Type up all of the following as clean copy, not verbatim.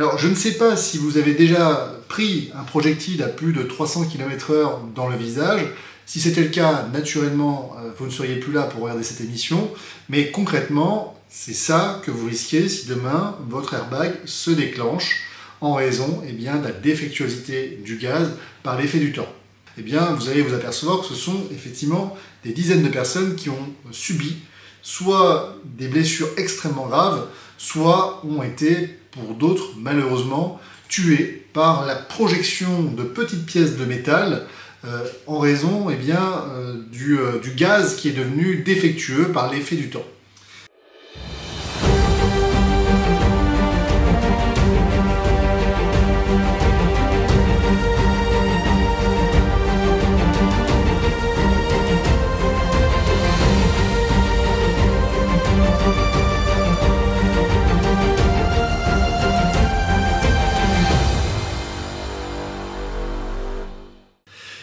Alors, je ne sais pas si vous avez déjà pris un projectile à plus de 300 km/h dans le visage. Si c'était le cas, naturellement, vous ne seriez plus là pour regarder cette émission. Mais concrètement, c'est ça que vous risquez si demain, votre airbag se déclenche en raison de la défectuosité du gaz par l'effet du temps. Vous allez vous apercevoir que ce sont effectivement des dizaines de personnes qui ont subi soit des blessures extrêmement graves, soit ont été, pour d'autres, malheureusement, tués par la projection de petites pièces de métal en raison du gaz qui est devenu défectueux par l'effet du temps.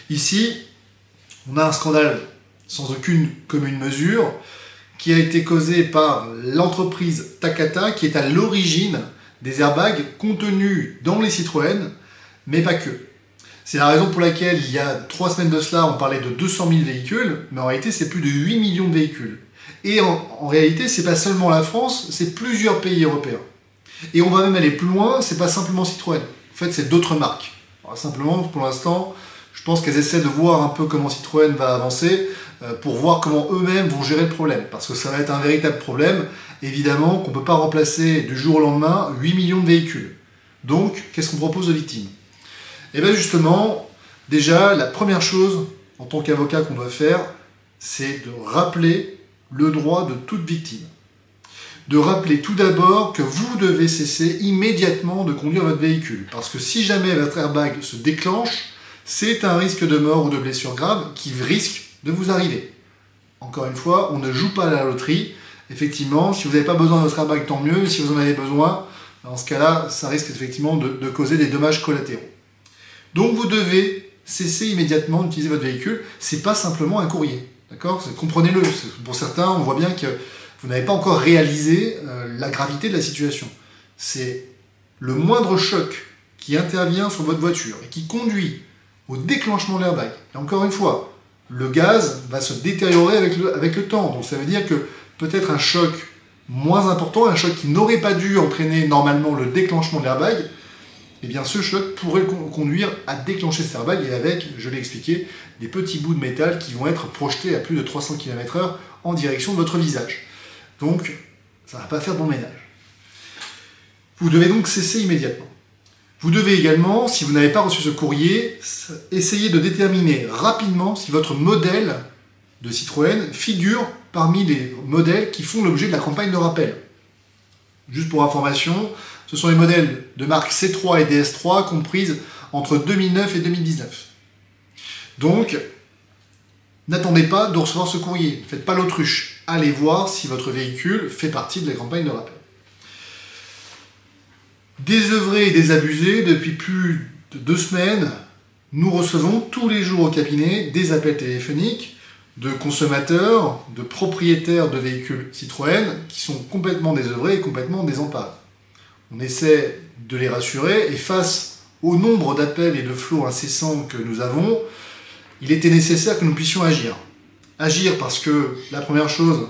Ici, on a un scandale sans aucune commune mesure qui a été causé par l'entreprise Takata qui est à l'origine des airbags contenus dans les Citroën, mais pas que. C'est la raison pour laquelle il y a 3 semaines de cela, on parlait de 200 000 véhicules, mais en réalité c'est plus de 8 millions de véhicules. Et en réalité, c'est pas seulement la France, c'est plusieurs pays européens. Et on va même aller plus loin, c'est pas simplement Citroën. En fait, c'est d'autres marques. Alors, simplement, pour l'instant, je pense qu'elles essaient de voir un peu comment Citroën va avancer pour voir comment eux-mêmes vont gérer le problème. Parce que ça va être un véritable problème, évidemment, qu'on ne peut pas remplacer du jour au lendemain 8 millions de véhicules. Donc, qu'est-ce qu'on propose aux victimes? Et bien justement, déjà, la première chose, en tant qu'avocat, qu'on doit faire, c'est de rappeler le droit de toute victime. De rappeler tout d'abord que vous devez cesser immédiatement de conduire votre véhicule. Parce que si jamais votre airbag se déclenche, c'est un risque de mort ou de blessure grave qui risque de vous arriver. Encore une fois, on ne joue pas à la loterie. Effectivement, si vous n'avez pas besoin de votre airbag, tant mieux. Si vous en avez besoin, dans ce cas-là, ça risque effectivement de causer des dommages collatéraux. Donc vous devez cesser immédiatement d'utiliser votre véhicule. C'est pas simplement un courrier. D'accord? Comprenez-le. Pour certains, on voit bien que vous n'avez pas encore réalisé la gravité de la situation. C'est le moindre choc qui intervient sur votre voiture et qui conduit au déclenchement de l'airbag. Et encore une fois, le gaz va se détériorer avec le temps. Donc ça veut dire que peut-être un choc moins important, un choc qui n'aurait pas dû entraîner normalement le déclenchement de l'airbag, eh bien ce choc pourrait conduire à déclencher cet airbag et avec, je l'ai expliqué, des petits bouts de métal qui vont être projetés à plus de 300 km/h en direction de votre visage. Donc ça ne va pas faire bon ménage. Vous devez donc cesser immédiatement. Vous devez également, si vous n'avez pas reçu ce courrier, essayer de déterminer rapidement si votre modèle de Citroën figure parmi les modèles qui font l'objet de la campagne de rappel. Juste pour information, ce sont les modèles de marque C3 et DS3 comprises entre 2009 et 2019. Donc, n'attendez pas de recevoir ce courrier, ne faites pas l'autruche. Allez voir si votre véhicule fait partie de la campagne de rappel. Désœuvrés et désabusés, depuis plus de 2 semaines, nous recevons tous les jours au cabinet des appels téléphoniques de consommateurs, de propriétaires de véhicules Citroën qui sont complètement désœuvrés et complètement désemparés. On essaie de les rassurer et face au nombre d'appels et de flots incessants que nous avons, il était nécessaire que nous puissions agir. Agir parce que la première chose,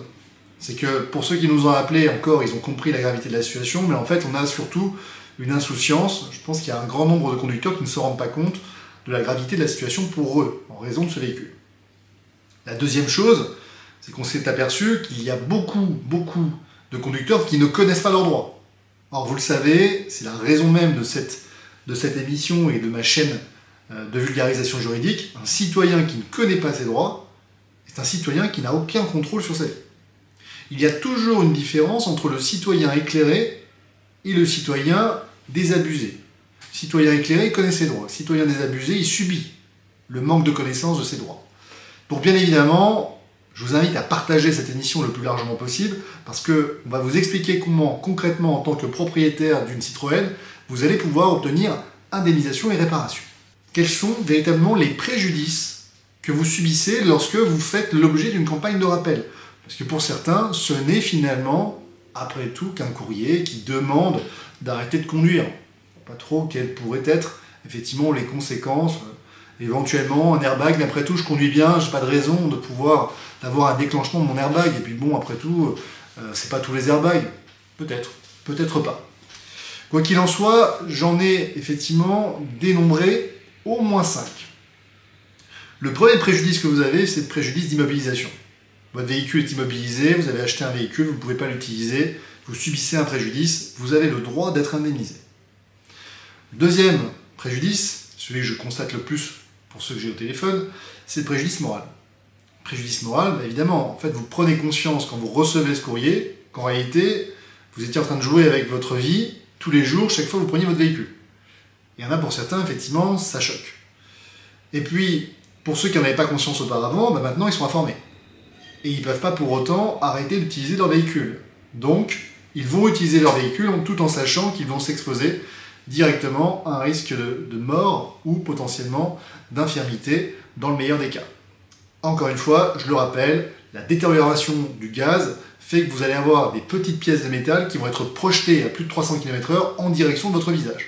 c'est que pour ceux qui nous ont appelés encore, ils ont compris la gravité de la situation, mais en fait on a surtout une insouciance. Je pense qu'il y a un grand nombre de conducteurs qui ne se rendent pas compte de la gravité de la situation pour eux, en raison de ce véhicule. La deuxième chose, c'est qu'on s'est aperçu qu'il y a beaucoup de conducteurs qui ne connaissent pas leurs droits. Or vous le savez, c'est la raison même de cette émission et de ma chaîne de vulgarisation juridique. Un citoyen qui ne connaît pas ses droits est un citoyen qui n'a aucun contrôle sur sa vie. Il y a toujours une différence entre le citoyen éclairé et le citoyen désabusé. Le citoyen éclairé, il connaît ses droits. Le citoyen désabusé, il subit le manque de connaissance de ses droits. Donc bien évidemment, je vous invite à partager cette émission le plus largement possible parce qu'on va vous expliquer comment, concrètement, en tant que propriétaire d'une Citroën, vous allez pouvoir obtenir indemnisation et réparation. Quels sont véritablement les préjudices que vous subissez lorsque vous faites l'objet d'une campagne de rappel? Parce que pour certains, ce n'est finalement, après tout, qu'un courrier qui demande d'arrêter de conduire. pas trop quelles pourraient être effectivement les conséquences. Éventuellement, un airbag, mais après tout, je conduis bien, j'ai pas de raison de pouvoir avoir un déclenchement de mon airbag. Et puis bon, après tout, c'est pas tous les airbags. Peut-être, peut-être pas. Quoi qu'il en soit, j'en ai effectivement dénombré au moins 5. Le premier préjudice que vous avez, c'est le préjudice d'immobilisation. Votre véhicule est immobilisé, vous avez acheté un véhicule, vous ne pouvez pas l'utiliser, vous subissez un préjudice, vous avez le droit d'être indemnisé. Deuxième préjudice, celui que je constate le plus pour ceux que j'ai au téléphone, c'est le préjudice moral. Préjudice moral, évidemment, en fait, vous prenez conscience quand vous recevez ce courrier qu'en réalité, vous étiez en train de jouer avec votre vie tous les jours, chaque fois que vous preniez votre véhicule. Il y en a pour certains, effectivement, ça choque. Et puis, pour ceux qui n'en avaient pas conscience auparavant, maintenant ils sont informés. Et ils ne peuvent pas pour autant arrêter d'utiliser leur véhicule. Donc, ils vont utiliser leur véhicule tout en sachant qu'ils vont s'exposer directement à un risque de mort ou potentiellement d'infirmité dans le meilleur des cas. Encore une fois, je le rappelle, la détérioration du gaz fait que vous allez avoir des petites pièces de métal qui vont être projetées à plus de 300 km/h en direction de votre visage.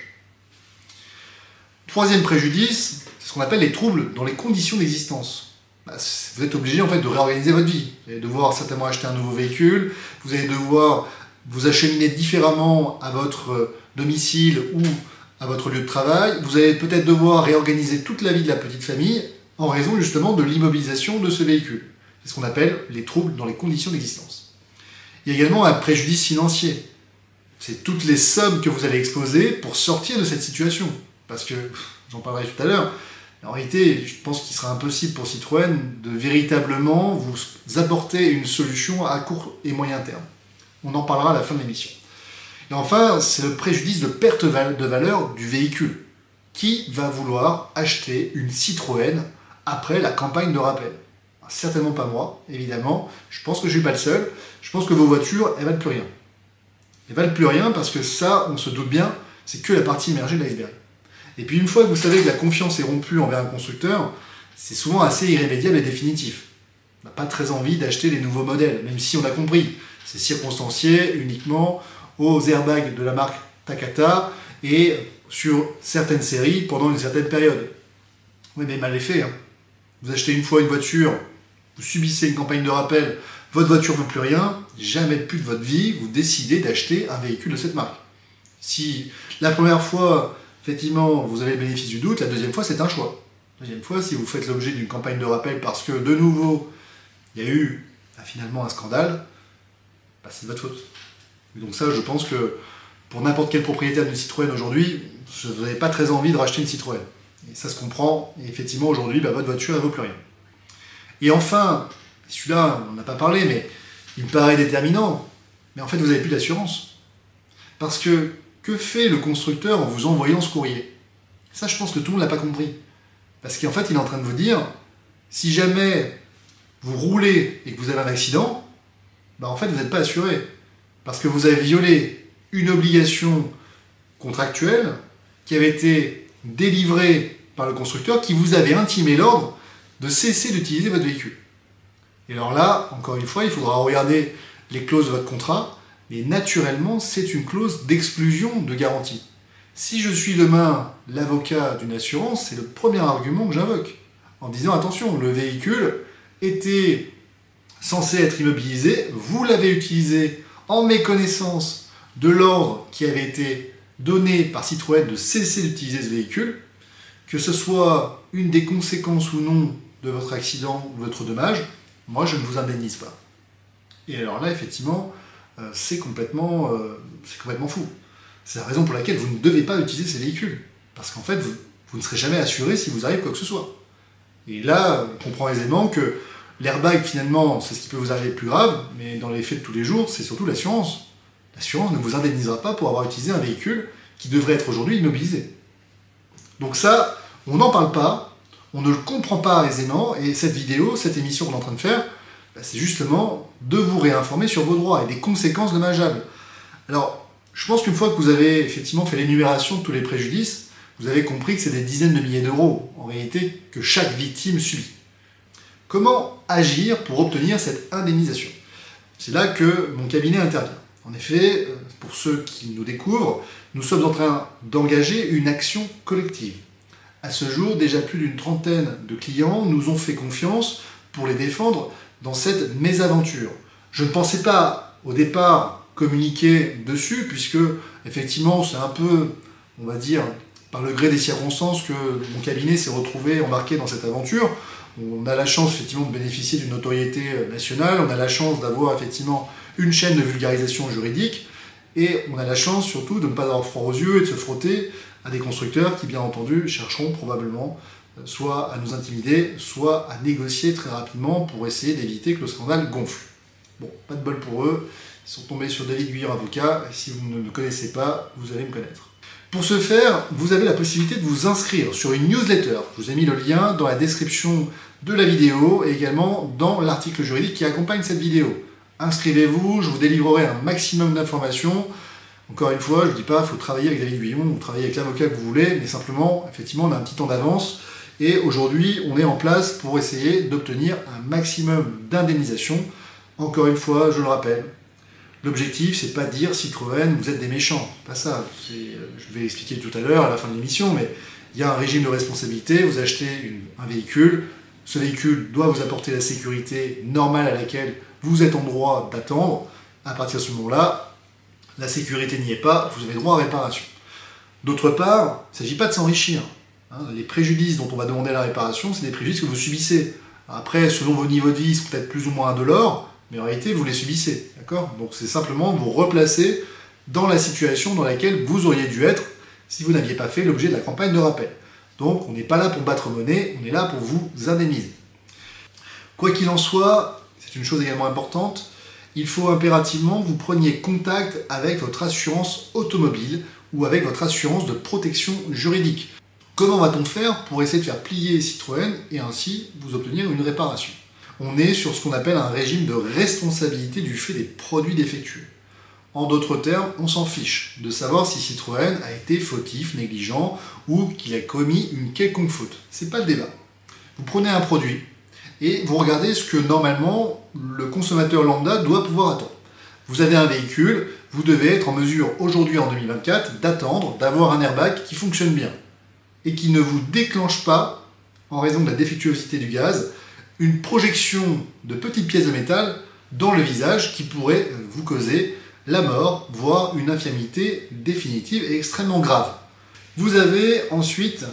Troisième préjudice, c'est ce qu'on appelle les troubles dans les conditions d'existence. Vous êtes obligé en fait de réorganiser votre vie. Vous allez devoir certainement acheter un nouveau véhicule, vous allez devoir vous acheminer différemment à votre domicile ou à votre lieu de travail, vous allez peut-être devoir réorganiser toute la vie de la petite famille en raison justement de l'immobilisation de ce véhicule. C'est ce qu'on appelle les troubles dans les conditions d'existence. Il y a également un préjudice financier. C'est toutes les sommes que vous allez exposer pour sortir de cette situation. Parce que, j'en parlerai tout à l'heure, en réalité, je pense qu'il sera impossible pour Citroën de véritablement vous apporter une solution à court et moyen terme. On en parlera à la fin de l'émission. Et enfin, c'est le préjudice de perte de valeur du véhicule. Qui va vouloir acheter une Citroën après la campagne de rappel? Certainement pas moi, évidemment. Je pense que je ne suis pas le seul. Je pense que vos voitures, elles valent plus rien. Elles valent plus rien parce que ça, on se doute bien, c'est que la partie immergée de l'iceberg. Et puis une fois que vous savez que la confiance est rompue envers un constructeur, c'est souvent assez irrémédiable et définitif. On n'a pas très envie d'acheter les nouveaux modèles, même si on a compris. C'est circonstancié uniquement aux airbags de la marque Takata et sur certaines séries pendant une certaine période. Oui, mais mal est fait. Vous achetez une fois une voiture, vous subissez une campagne de rappel, votre voiture ne veut plus rien, jamais plus de votre vie, vous décidez d'acheter un véhicule de cette marque. Si la première fois, effectivement, vous avez le bénéfice du doute, la deuxième fois, c'est un choix. La deuxième fois, si vous faites l'objet d'une campagne de rappel parce que, de nouveau, il y a eu finalement un scandale, c'est de votre faute. Et donc ça, je pense que pour n'importe quel propriétaire d'une Citroën aujourd'hui, vous n'avez pas très envie de racheter une Citroën. Et ça se comprend, et effectivement, aujourd'hui, votre voiture, elle ne vaut plus rien. Et enfin, celui-là, on n'a pas parlé, mais il me paraît déterminant, mais en fait, vous n'avez plus d'assurance. Parce que fait le constructeur en vous envoyant ce courrier? Ça, je pense que tout le monde ne l'a pas compris. Parce qu'en fait, il est en train de vous dire, si jamais vous roulez et que vous avez un accident, en fait, vous n'êtes pas assuré. Parce que vous avez violé une obligation contractuelle qui avait été délivrée par le constructeur, qui vous avait intimé l'ordre de cesser d'utiliser votre véhicule. Et alors là, encore une fois, il faudra regarder les clauses de votre contrat, mais naturellement, c'est une clause d'exclusion de garantie. Si je suis demain l'avocat d'une assurance, c'est le premier argument que j'invoque, en disant attention, le véhicule était censé être immobilisé, vous l'avez utilisé en méconnaissance de l'ordre qui avait été donné par Citroën de cesser d'utiliser ce véhicule, que ce soit une des conséquences ou non de votre accident ou de votre dommage, moi je ne vous indemnise pas. Et alors là, effectivement, c'est complètement fou. C'est la raison pour laquelle vous ne devez pas utiliser ces véhicules. Parce qu'en fait, vous ne serez jamais assuré si vous arrive quoi que ce soit. Et là, on comprend aisément que l'airbag, finalement, c'est ce qui peut vous arriver de plus grave, mais dans les faits de tous les jours, c'est surtout l'assurance. L'assurance ne vous indemnisera pas pour avoir utilisé un véhicule qui devrait être aujourd'hui immobilisé. Donc ça, on n'en parle pas, on ne le comprend pas aisément, et cette vidéo, cette émission qu'on est en train de faire, c'est justement de vous réinformer sur vos droits et des conséquences dommageables. Alors, je pense qu'une fois que vous avez effectivement fait l'énumération de tous les préjudices, vous avez compris que c'est des dizaines de milliers d'euros, en réalité, que chaque victime subit. Comment agir pour obtenir cette indemnisation? C'est là que mon cabinet intervient. En effet, pour ceux qui nous découvrent, nous sommes en train d'engager une action collective. À ce jour, déjà plus d'une trentaine de clients nous ont fait confiance pour les défendre dans cette mésaventure. Je ne pensais pas au départ communiquer dessus, puisque effectivement c'est un peu, on va dire, par le gré des circonstances que mon cabinet s'est retrouvé embarqué dans cette aventure. On a la chance effectivement de bénéficier d'une notoriété nationale, on a la chance d'avoir effectivement une chaîne de vulgarisation juridique, et on a la chance surtout de ne pas avoir froid aux yeux et de se frotter à des constructeurs qui, bien entendu, chercheront probablement soit à nous intimider, soit à négocier très rapidement pour essayer d'éviter que le scandale gonfle. Bon, pas de bol pour eux, ils sont tombés sur David Guyard avocat, et si vous ne me connaissez pas, vous allez me connaître. Pour ce faire, vous avez la possibilité de vous inscrire sur une newsletter. Je vous ai mis le lien dans la description de la vidéo et également dans l'article juridique qui accompagne cette vidéo. Inscrivez-vous, je vous délivrerai un maximum d'informations. Encore une fois, je ne dis pas qu'il faut travailler avec David Guillon ou travailler avec l'avocat que vous voulez, mais simplement, effectivement, on a un petit temps d'avance et aujourd'hui, on est en place pour essayer d'obtenir un maximum d'indemnisation. Encore une fois, je le rappelle, l'objectif, c'est pas de dire Citroën, vous êtes des méchants. Pas ça. Je vais l'expliquer tout à l'heure, à la fin de l'émission, mais il y a un régime de responsabilité. Vous achetez un véhicule. Ce véhicule doit vous apporter la sécurité normale à laquelle vous êtes en droit d'attendre. À partir de ce moment-là, la sécurité n'y est pas, vous avez droit à réparation. D'autre part, il ne s'agit pas de s'enrichir. Les préjudices dont on va demander la réparation, c'est des préjudices que vous subissez. Après, selon vos niveaux de vie, ils sont peut-être plus ou moins indolores, mais en réalité, vous les subissez, d'accord? Donc c'est simplement vous replacer dans la situation dans laquelle vous auriez dû être si vous n'aviez pas fait l'objet de la campagne de rappel. Donc on n'est pas là pour battre monnaie, on est là pour vous indemniser. Quoi qu'il en soit, c'est une chose également importante, il faut impérativement que vous preniez contact avec votre assurance automobile ou avec votre assurance de protection juridique. Comment va-t-on faire pour essayer de faire plier Citroën et ainsi vous obtenir une réparation? On est sur ce qu'on appelle un régime de responsabilité du fait des produits défectueux. En d'autres termes, on s'en fiche de savoir si Citroën a été fautif, négligent ou qu'il a commis une quelconque faute. C'est pas le débat. Vous prenez un produit et vous regardez ce que normalement le consommateur lambda doit pouvoir attendre. Vous avez un véhicule, vous devez être en mesure aujourd'hui en 2024 d'attendre, d'avoir un airbag qui fonctionne bien et qui ne vous déclenche pas, en raison de la défectuosité du gaz, une projection de petites pièces de métal dans le visage qui pourrait vous causer la mort, voire une infirmité définitive et extrêmement grave. Vous avez ensuite,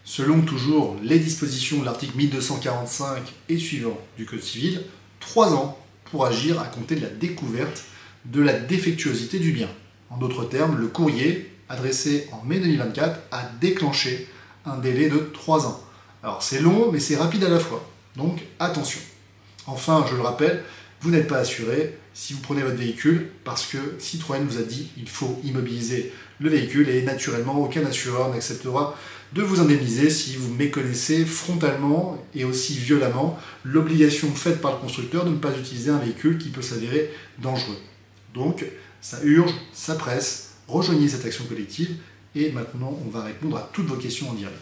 selon toujours les dispositions de l'article 1245 et suivant du Code civil, 3 ans pour agir à compter de la découverte de la défectuosité du bien. En d'autres termes, le courrier adressé en mai 2024 a déclenché un délai de 3 ans. Alors c'est long, mais c'est rapide à la fois. Donc attention. Enfin, je le rappelle, vous n'êtes pas assuré si vous prenez votre véhicule parce que Citroën vous a dit qu'il faut immobiliser le véhicule et naturellement aucun assureur n'acceptera de vous indemniser si vous méconnaissez frontalement et aussi violemment l'obligation faite par le constructeur de ne pas utiliser un véhicule qui peut s'avérer dangereux. Donc ça urge, ça presse, rejoignez cette action collective et maintenant on va répondre à toutes vos questions en direct.